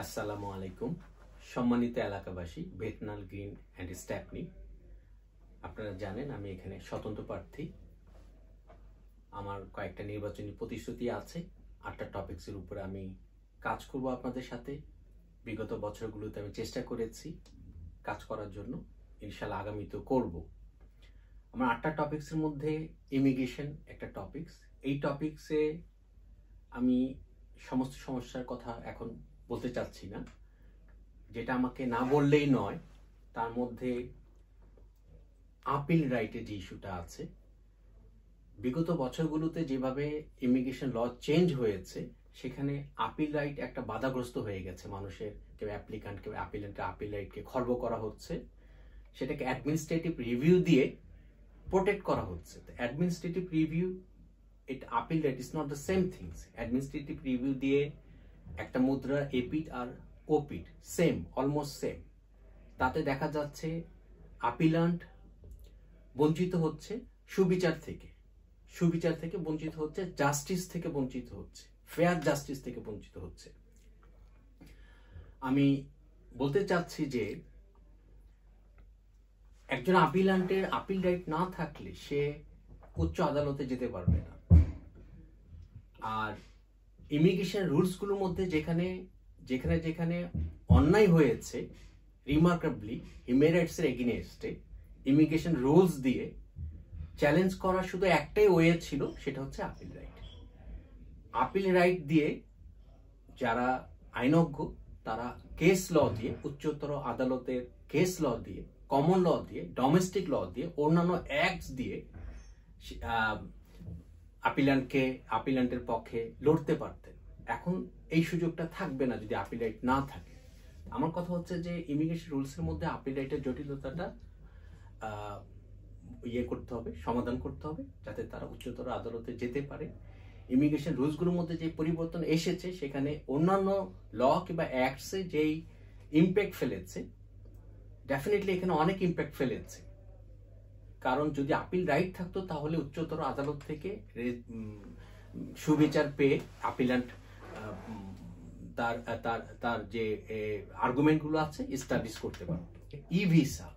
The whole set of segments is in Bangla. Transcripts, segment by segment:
আসসালামু আলাইকুম সম্মানিত এলাকাবাসী বেতনাল গ্রিন অ্যান্ড স্ট্যাপনি। আপনারা জানেন আমি এখানে স্বতন্ত্র প্রার্থী। আমার কয়েকটা নির্বাচনী প্রতিশ্রুতি আছে। 8টা টপিকসের উপরে আমি কাজ করব আপনাদের সাথে। বিগত বছরগুলোতে আমি চেষ্টা করেছি কাজ করার জন্য, ইনশাআল্লাহ আগামীতেও করব। আমার 8টা টপিকসের মধ্যে ইমিগ্রেশন একটা টপিকস। এই টপিকসে আমি সমস্ত সমস্যার কথা এখন বলতে চাচ্ছি না, যেটা আমাকে না বললেই নয়। তার মধ্যে আপিল রাইটের যে ইস্যুটা আছে, বিগত বছরগুলোতে যেভাবে ইমিগ্রেশন ল চেঞ্জ হয়েছে, সেখানে আপিল রাইট একটা বাধাগ্রস্ত হয়ে গেছে। মানুষের কেউ অ্যাপ্লিকান্ট কেউ অ্যাপিলেন্টকে আপিল রাইটকে খর্ব করা হচ্ছে, সেটাকে অ্যাডমিনিস্ট্রেটিভ রিভিউ দিয়ে প্রোটেক্ট করা হচ্ছে। Administrative review it appeal rate is not the same things. Administrative review দিয়ে একটা মুদ্রা এপিট আর ওপিট সেম, অলমোস্ট সেম। তাতে দেখা যাচ্ছে আপিলান্ট বঞ্চিত হচ্ছে সুবিচার থেকে বঞ্চিত হচ্ছে, জাস্টিস থেকে বঞ্চিত হচ্ছে, ফেয়ার জাস্টিস থেকে বঞ্চিত হচ্ছে। আমি বলতে চাচ্ছি যে একজন আপিলান্টের আপিল রাইট না থাকলে সে উচ্চ আদালতে যেতে পারবে না। আর ইমিগ্রেশন রুলসগুলোর মধ্যে যেখানে যেখানে যেখানে অন্যায় হয়েছে, রিমার্কেবলি হিউম্যান রাইটসের এগেইনস্টে ইমিগ্রেশন রুলস দিয়ে চ্যালেঞ্জ করার শুধু একটাই ওয়ে ছিল, সেটা হচ্ছে আপিল রাইট। আপিল রাইট দিয়ে যারা আইনজ্ঞ তারা কেস ল দিয়ে, উচ্চতর আদালতের কেস ল দিয়ে, কমন ল দিয়ে, ডোমেস্টিক ল দিয়ে, অন্যান্য অ্যাক্টস দিয়ে আপিলান্টের পক্ষে লড়তে পারতেন। এখন এই সুযোগটা থাকবে না যদি আপিল রাইট না থাকে। আমার কথা হচ্ছে যে ইমিগ্রেশন রুলসের মধ্যে আপিল রাইটের জটিলতাটা করতে হবে, সমাধান করতে হবে, যাতে তারা উচ্চতর আদালতে যেতে পারে। ইমিগ্রেশন রুলসগুলোর মধ্যে যে পরিবর্তন এসেছে, সেখানে অন্যান্য ল কিংবা অ্যাক্টসে যেই ইম্প্যাক্ট ফেলেছে, ডেফিনেটলি এখানে অনেক ইম্প্যাক্ট ফেলেছে। কারণ যদি আপিল রাইট থাকতো, তাহলে উচ্চতর আদালত থেকে সুবিচার পেয়ে আপিলান্ট তার যে আর্গুমেন্টগুলো আছে এস্টাবলিশ করতে পারত। ই ভিসা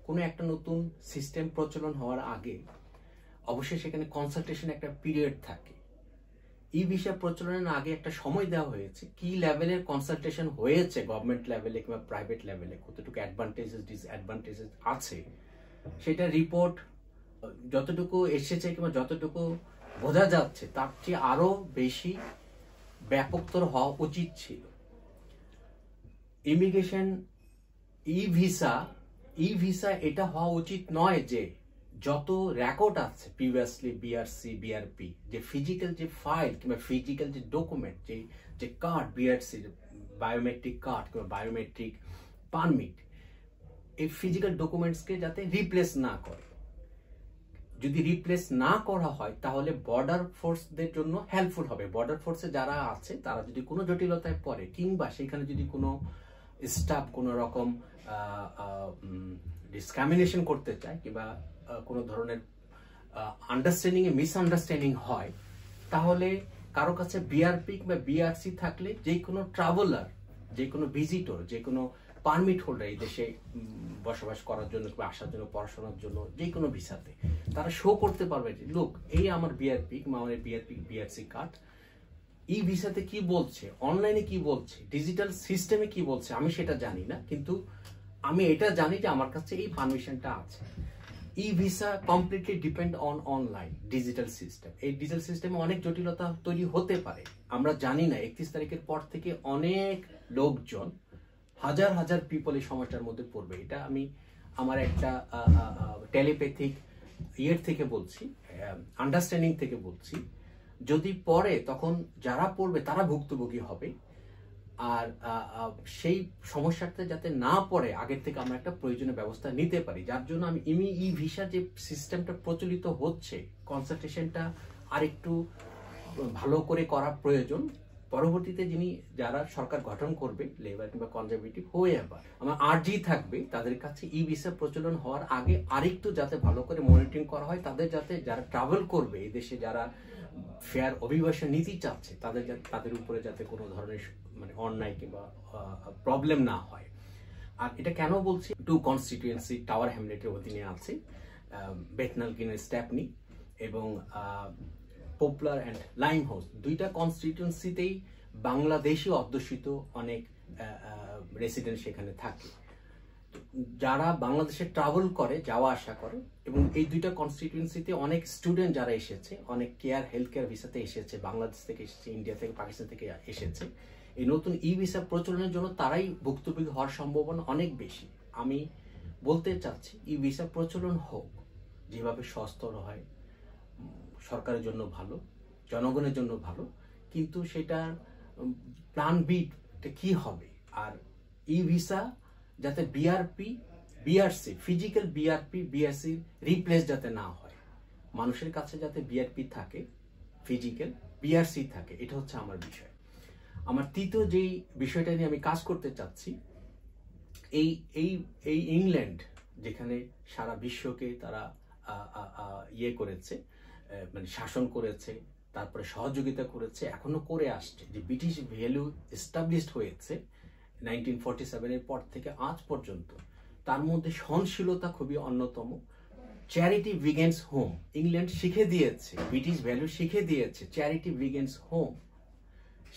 কোনো একটা নতুন সিস্টেম প্রচলন হওয়ার আগে অবশ্যই সেখানে কনসালটেশন একটা পিরিয়ড থাকে। ই ভিসা প্রচলনের আগে একটা সময় দেওয়া হয়েছে, কি লেভেলের কনসালটেশন হয়েছে গভর্নমেন্ট লেভেলে কিংবা প্রাইভেট লেভেলে, কতটুকু অ্যাডভান্টেজেস ডিসঅ্যাডভান্টেজেস আছে, সেটা রিপোর্ট যতটুকু এসেছে কিংবা যতটুকু বোঝা যাচ্ছে তার চেয়ে আরো বেশি ব্যাপকতর হওয়া উচিত ছিল। ইমিগ্রেশন ই ভিসা এটা হওয়া উচিত নয় যে যত রেকর্ড আছে প্রিভিয়াসলি বিআরসি বিআরপি, যে ফিজিক্যাল যে ফাইল কিংবা ফিজিক্যাল যে ডকুমেন্ট, যে কার্ড, বিআরসি বায়োমেট্রিক কার্ড কিংবা বায়োমেট্রিক পারমিট, এই ফিজিক্যাল ডকুমেন্টসকে যাতে রিপ্লেস না করে। যদি রিপ্লেস না করা হয় তাহলে বর্ডার ফোর্সদের জন্য হেল্পফুল হবে। বর্ডার ফোর্সে যারা আছে তারা যদি কোনো জটিলতায় পড়ে কিংবা সেখানে যদি কোনো স্টাফ কোনো রকম ডিসক্রিমিনেশন করতে চায় কিংবা কোনো ধরনের আন্ডারস্ট্যান্ডিং এ মিসআন্ডারস্ট্যান্ডিং হয়, তাহলে কারো কাছে বিআরপি কিংবা বিআরসি থাকলে যে কোনো ট্রাভেলার, যে কোনো ভিজিটর, যে কোনো পারমিট হোল্ডার এই দেশে বসবাস করার জন্য কিংবা আসার জন্য, পড়াশোনার জন্য, যে কোনো ভিসাতে তারা শো করতে পারবে যে লোক এই আমার বিআরপি কিংবা আমার বিআরসি কার্ড। ই ভিসাতে কি বলছে, অনলাইনে কি বলছে, ডিজিটাল সিস্টেমে কি বলছে আমি সেটা জানি না, কিন্তু আমি এটা জানি যে আমার কাছে এই পারমিশনটা আছে। E visa completely depend on online digital system. এই ডিজিটাল সিস্টেমে অনেক জটিলতা তৈরি হতে পারে, আমরা জানি না। 31 তারিখের পর থেকে অনেক লোকজন, হাজার হাজার পিপল এই সমস্যার মধ্যে পড়বে। এটা আমি আমার একটা টেলিপ্যাথিক থেকে বলছি, আন্ডারস্ট্যান্ডিং থেকে বলছি। যদি পড়ে তখন যারা পড়বে তারা ভুক্তভোগী হবে। আর সেই সমস্যাটা যাতে না পড়ে আগের থেকে আমরা একটা প্রয়োজনীয় ব্যবস্থা নিতে পারি। যার জন্য আমি ই ভিসা যে সিস্টেমটা প্রচলিত হচ্ছে, কনসালটেশনটা আরেকটু ভালো করে করা প্রয়োজন। পরবর্তীতে যারা সরকার গঠন করবে, লেবার কিংবা কনজারভেটিভ, হোয়েভার, আমার আর্জি থাকবে তাদের কাছে ই ভিসা প্রচলন হওয়ার আগে আরেকটু যাতে ভালো করে মনিটরিং করা হয়, তাদের যাতে যারা ট্রাভেল করবে এই দেশে, যারা ফেয়ার অভিবাসন নীতি চাচ্ছে তাদের উপরে যাতে কোনো ধরনের মানে অন্যায় কিংবা প্রবলেম না হয়। আর এটা কেন বলছি, 2 কনস্টিটিউয়েন্সি টাওয়ার হ্যামলেটের অধীনে আছে, বেটনাল গ্রিনের স্ট্যাপনি এবং পপুলার অ্যান্ড লাইমহাউস, 2টা কনস্টিটিউয়েন্সিতেই বাংলাদেশি অধ্যুষিত অনেক রেসিডেন্ট সেখানে থাকে। যারা বাংলাদেশে ট্রাভেল করে, যাওয়া আসা করে, এবং এই 2টা কনস্টিটিউয়েন্সিতে অনেক স্টুডেন্ট যারা এসেছে, অনেক হেলথ কেয়ার ভিসাতে এসেছে, বাংলাদেশ থেকে এসেছে, ইন্ডিয়া থেকে, পাকিস্তান থেকে এসেছে, এই নতুন ভিসা প্রচলনের জন্য তারাই ভুক্তভোগী হওয়ার সম্ভাবনা অনেক বেশি। আমি বলতে চাচ্ছি ভিসা প্রচলন হোক, যেভাবে সস্তর হয়, সরকারের জন্য ভালো, জনগণের জন্য ভালো, কিন্তু সেটা প্ল্যান বি কি হবে। আর ভিসা যাতে বিআরসি ফিজিক্যাল বিআরসি রিপ্লেস যাতে না হয়, মানুষের কাছে যাতে বিআরপি থাকে, ফিজিক্যাল বিআরসি থাকে, এটা হচ্ছে আমার বিষয়। আমার তৃতীয় যেই বিষয়টা নিয়ে আমি কাজ করতে চাচ্ছি, এই ইংল্যান্ড যেখানে সারা বিশ্বকে তারা করেছে, মানে শাসন করেছে, তারপরে সহযোগিতা করেছে, এখনো করে আসছে, যে ব্রিটিশ ভ্যালু এস্টাবলিশড হয়েছে 1947 পর থেকে আজ পর্যন্ত, তার মধ্যে সহনশীলতা খুবই অন্যতম। চ্যারিটি বিগিনস হোম, ইংল্যান্ড শিখে দিয়েছে, ব্রিটিশ ভ্যালু শিখে দিয়েছে, চ্যারিটি বিগিনস হোম।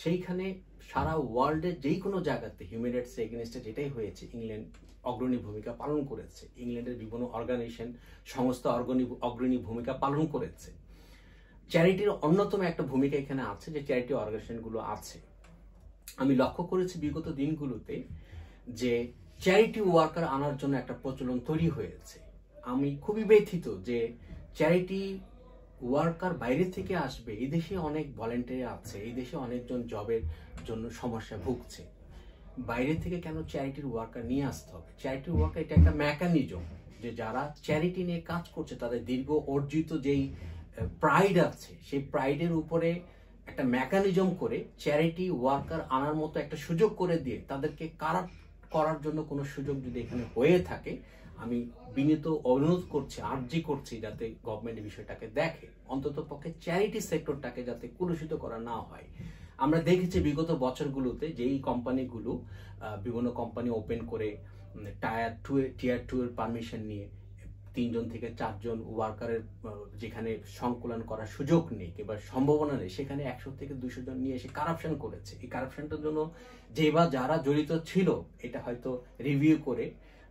সেইখানে সারা ওয়ার্ল্ডের যেই কোনো জায়গাতে হিউম্যান রাইটস এগেইনস্টে যেটাই হয়েছে, ইংল্যান্ড অগ্রণী ভূমিকা পালন করেছে, ইংল্যান্ডের বিভিন্ন অর্গানাইজেশন সংস্থা অগ্রণী ভূমিকা পালন করেছে। চ্যারিটির অন্যতম একটা ভূমিকা এখানে আছে, যে চ্যারিটি অর্গানাইজেশনগুলো আছে। আমি লক্ষ্য করেছি বিগত দিনগুলোতে যে চ্যারিটি ওয়ার্কার আনার জন্য একটা প্রচলন তৈরি হয়েছে। আমি খুবই ব্যথিত যে চ্যারিটি ওয়ার্কার বাইরে থেকে আসবে। এই দেশে অনেক ভলেন্টিয়ার আছে, এই দেশে অনেকজন জবের জন্য সমস্যা ভুগছে, বাইরে থেকে কেন চ্যারিটির ওয়ার্কার নিয়ে আসতে হবে? চ্যারিটির ওয়ার্কার এটা একটা মেকানিজম, যে যারা চ্যারিটি নিয়ে কাজ করছে তাদের দীর্ঘ অর্জিত যেই প্রাইড আছে, সেই প্রাইডের উপরে একটা মেকানিজম করে চ্যারিটি ওয়ার্কার আনার মতো একটা সুযোগ করে দিয়ে তাদেরকে কারাপ্ট করার জন্য কোনো সুযোগ যদি এখানে হয়ে থাকে, আমি বিনীত অনুরোধ করছি, আর্জি করছি, যাতে গভর্নমেন্ট বিষয়টাকে দেখে, অন্তত পক্ষে চ্যারিটি সেক্টরটাকে যাতে কলুষিত করা না হয়। আমরা দেখেছি বিগত বছরগুলোতে যেই কোম্পানিগুলো বিভিন্ন কোম্পানি ওপেন করে টিয়ার 2 এর পারমিশন নিয়ে 3 জন থেকে 4 জন ওয়ার্কারের যেখানে সংকুলন করার সুযোগ নেই কিংবা সম্ভাবনা নেই, সেখানে 100 থেকে 200 জন নিয়ে এসে কারাপশন করেছে। এই কারাপশনটার জন্য যারা জড়িত ছিল, এটা হয়তো রিভিউ করে,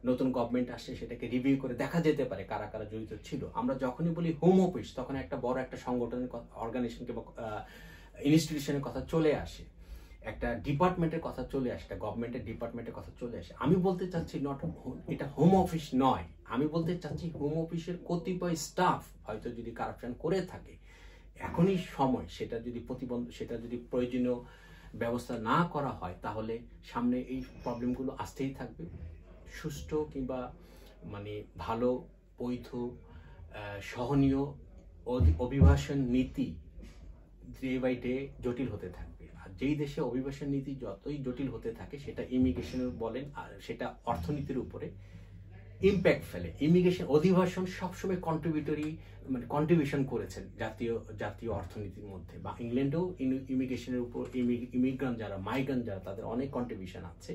নতুন গভর্নমেন্ট আসছে সেটাকে রিভিউ করে দেখা যেতে পারে কারা কারা জড়িত ছিল। আমরা যখনই বলি হোম অফিস, তখন একটা বড় একটা সংগঠনের অর্গানাইজেশন কিংবা ইনস্টিটিউশনের কথা চলে আসে, একটা ডিপার্টমেন্টের কথা চলে আসে, একটা গভর্নমেন্টের ডিপার্টমেন্টের কথা চলে আসে। আমি বলতে চাচ্ছি এটা হোম অফিস নয়, আমি বলতে চাচ্ছি হোম অফিসের কতিপয় স্টাফ হয়তো যদি কারাপশন করে থাকে, এখনই সময় সেটা যদি প্রয়োজনীয় ব্যবস্থা না করা হয়, তাহলে সামনে এই প্রবলেমগুলো আসতেই থাকবে। সুষ্ঠু কিংবা মানে ভালো, বৈধ, সহনীয় অভিবাসন নীতি ডে বাই ডে জটিল হতে থাকবে। আর যেই দেশে অভিবাসন নীতি যতই জটিল হতে থাকে, সেটা ইমিগ্রেশনের বলেন, আর সেটা অর্থনীতির উপরে ইম্প্যাক্ট ফেলে। অভিবাসন সবসময় কন্ট্রিবিউশন করেছেন জাতীয় অর্থনীতির মধ্যে, বা ইংল্যান্ডেও ইমিগ্রেশনের উপর মাইগ্রান্ট যারা তাদের অনেক কন্ট্রিবিউশন আছে।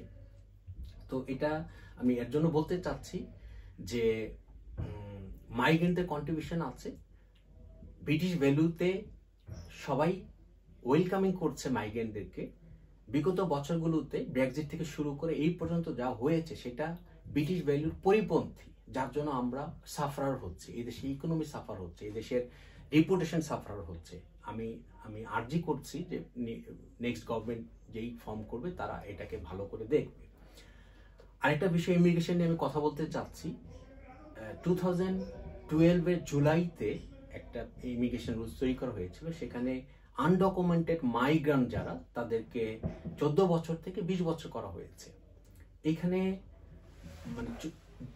তো এটা আমি এর জন্য বলতে চাচ্ছি যে মাইগ্রেন্টের কন্ট্রিবিউশন আছে, ব্রিটিশ ভ্যালুতে সবাই ওয়েলকামিং করছে মাইগ্রেন্টদেরকে। বিগত বছরগুলোতে ব্রেক্সিট থেকে শুরু করে এই পর্যন্ত যা হয়েছে সেটা ব্রিটিশ ভ্যালুর পরিপন্থী, যার জন্য আমরা সাফারার হচ্ছে, এই দেশে ইকোনমি সাফার হচ্ছে, এই দেশের রিপুটেশন সাফার হচ্ছে। আমি আর্জি করছি যে নেক্সট গভর্নমেন্ট যেই ফর্ম করবে তারা এটাকে ভালো করে দেখবে। আরেকটা বিষয় ইমিগ্রেশন নিয়ে আমি কথা বলতে চাচ্ছি। 2012 জুলাইতে একটা ইমিগ্রেশন রুলস তৈরি করা হয়েছিল, সেখানে আনডকুমেন্টেড মাইগ্রান্ট যারা, তাদেরকে 14 বছর থেকে 20 বছর করা হয়েছে। এখানে মানে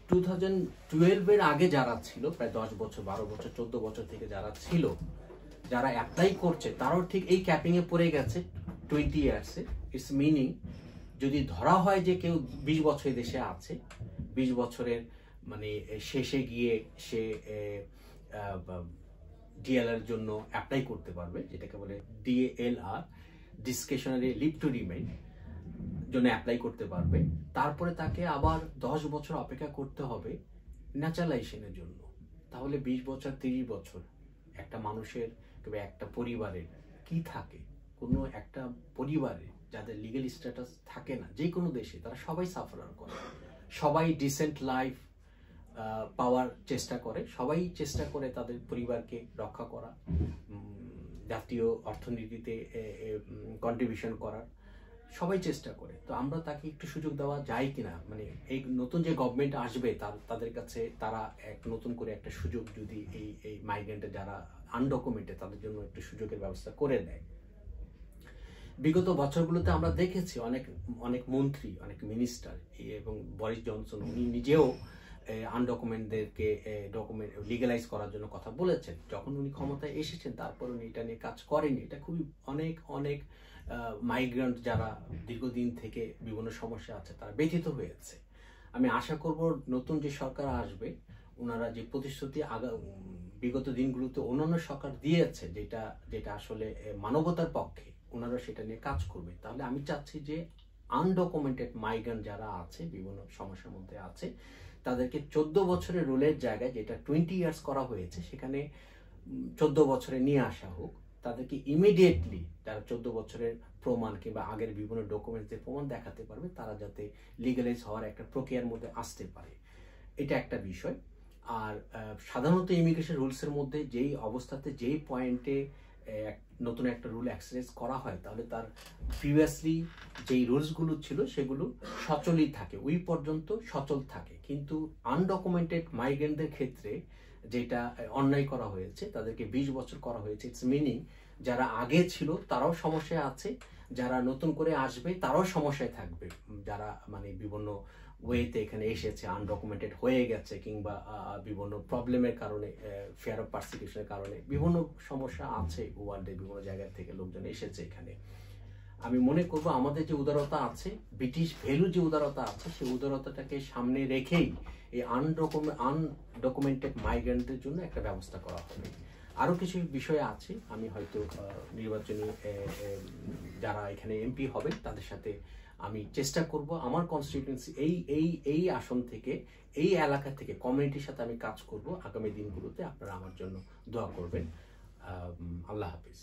2012 আগে যারা ছিল, প্রায় 10 বছর, 12 বছর, 14 বছর থেকে যারা ছিল, যারা অ্যাপ্লাই করছে, তারাও ঠিক এই ক্যাপিং এ পড়ে গেছে 20 ইয়ার্সে। ইটস মিনিং, যদি ধরা হয় যে কেউ 20 বছর দেশে আছে, 20 বছরের মানে শেষে গিয়ে সে ডিএলআর জন্য অ্যাপ্লাই করতে পারবে, যেটাকে বলে DLR, discretionary leave to remain জন্য অ্যাপ্লাই করতে পারবে। তারপরে তাকে আবার 10 বছর অপেক্ষা করতে হবে ন্যাচারালাইজেশনের জন্য। তাহলে 20 বছর 30 বছর একটা মানুষের কিংবা একটা পরিবারের কি থাকে? কোনো একটা পরিবারে যাদের লিগ্যাল স্ট্যাটাস থাকে না যে কোনো দেশে, তারা সবাই সাফারার করে, সবাই ডিসেন্ট লাইফ পাওয়ার চেষ্টা করে, সবাই চেষ্টা করে তাদের পরিবারকে রক্ষা করা, জাতীয় অর্থনীতিতে কন্ট্রিবিউশন করার, সবাই চেষ্টা করে। তো আমরা তাকে একটু সুযোগ দেওয়া যায় কিনা, মানে এই নতুন যে গভর্নমেন্ট আসবে তাদের কাছে তারা এক নতুন করে একটা সুযোগ যদি এই মাইগ্রেন্টের যারা আনডকুমেন্টেড তাদের জন্য একটু সুযোগের ব্যবস্থা করে দেয়। বিগত বছরগুলোতে আমরা দেখেছি অনেক অনেক মন্ত্রী, অনেক মিনিস্টার এবং বরিস জনসন উনি নিজেও আনডকুমেন্টদেরকে ডকুমেন্ট লিগালাইজ করার জন্য কথা বলেছেন। যখন উনি ক্ষমতায় এসেছেন তারপর উনি এটা নিয়ে কাজ করেনি। এটা খুবই অনেক মাইগ্রেন্ট যারা দীর্ঘদিন থেকে বিভিন্ন সমস্যা আছে তারা ব্যথিত হয়েছে। আমি আশা করব নতুন যে সরকার আসবে ওনারা যে প্রতিশ্রুতি বিগত দিনগুলোতে অন্যান্য সরকার দিয়েছে, যেটা আসলে মানবতার পক্ষে, ওনারা সেটা নিয়ে কাজ করবে। তাহলে আমি চাচ্ছি যে আনডকুমেন্টেড মাইগ্রেন্ট যারা আছে, বিভিন্ন সমস্যার মধ্যে আছে, তাদেরকে 14 বছরের রুলের জায়গায় যেটা 20 ইয়ার্স করা হয়েছে সেখানে 14 বছরে নিয়ে আসা হোক। তাদেরকে ইমিডিয়েটলি যারা 14 বছরের প্রমাণ কিংবা আগের বিভিন্ন ডকুমেন্টসের প্রমাণ দেখাতে পারবে, তারা যাতে লিগালাইজ হওয়ার একটা প্রক্রিয়ার মধ্যে আসতে পারে, এটা একটা বিষয়। আর সাধারণত ইমিগ্রেশন রুলসের মধ্যে যেই অবস্থাতে যেই পয়েন্টে নতুন একটা রুল এক্সারসাইজ করা হয়, তাহলে তার প্রিভিয়াসলি যেই রুলসগুলো ছিল সেগুলো সচলই থাকে, ওই পর্যন্ত সচল থাকে। কিন্তু আনডকুমেন্টেড মাইগ্রেন্টদের ক্ষেত্রে যেটা অন্যায় করা হয়েছে, তাদেরকে 20 বছর করা হয়েছে। ইটস মিনিং যারা আগে ছিল তারাও সমস্যায় আছে, যারা নতুন করে আসবে তারাও সমস্যায় থাকবে, যারা মানে বিভিন্ন ওয়েতে এখানে এসেছে, আনডকুমেন্টেড হয়ে গেছে, কিংবা বিভিন্ন প্রবলেমের কারণে, ফিয়ার অফ পারসিকিউশনের কারণে বিভিন্ন সমস্যা আছে। ওয়ার্ল্ডের বিভিন্ন জায়গা থেকে লোকজন এসেছে এখানে। আমি মনে করব আমাদের যে উদারতা আছে, ব্রিটিশ ভ্যালু যে উদারতা আছে, সেই উদারতাটাকে সামনে রেখেই এই আনডকুমেন্টেড মাইগ্রেন্টদের জন্য একটা ব্যবস্থা করা হবে। আরও কিছু বিষয় আছে, আমি হয়তো নির্বাচনী যারা এখানে এমপি হবে তাদের সাথে আমি চেষ্টা করব আমার কনস্টিটিউয়েন্সি এই আসন থেকে, এই এলাকা থেকে কমিউনিটির সাথে আমি কাজ করব আগামী দিনগুলোতে। আপনারা আমার জন্য দোয়া করবেন। আল্লাহ হাফিজ।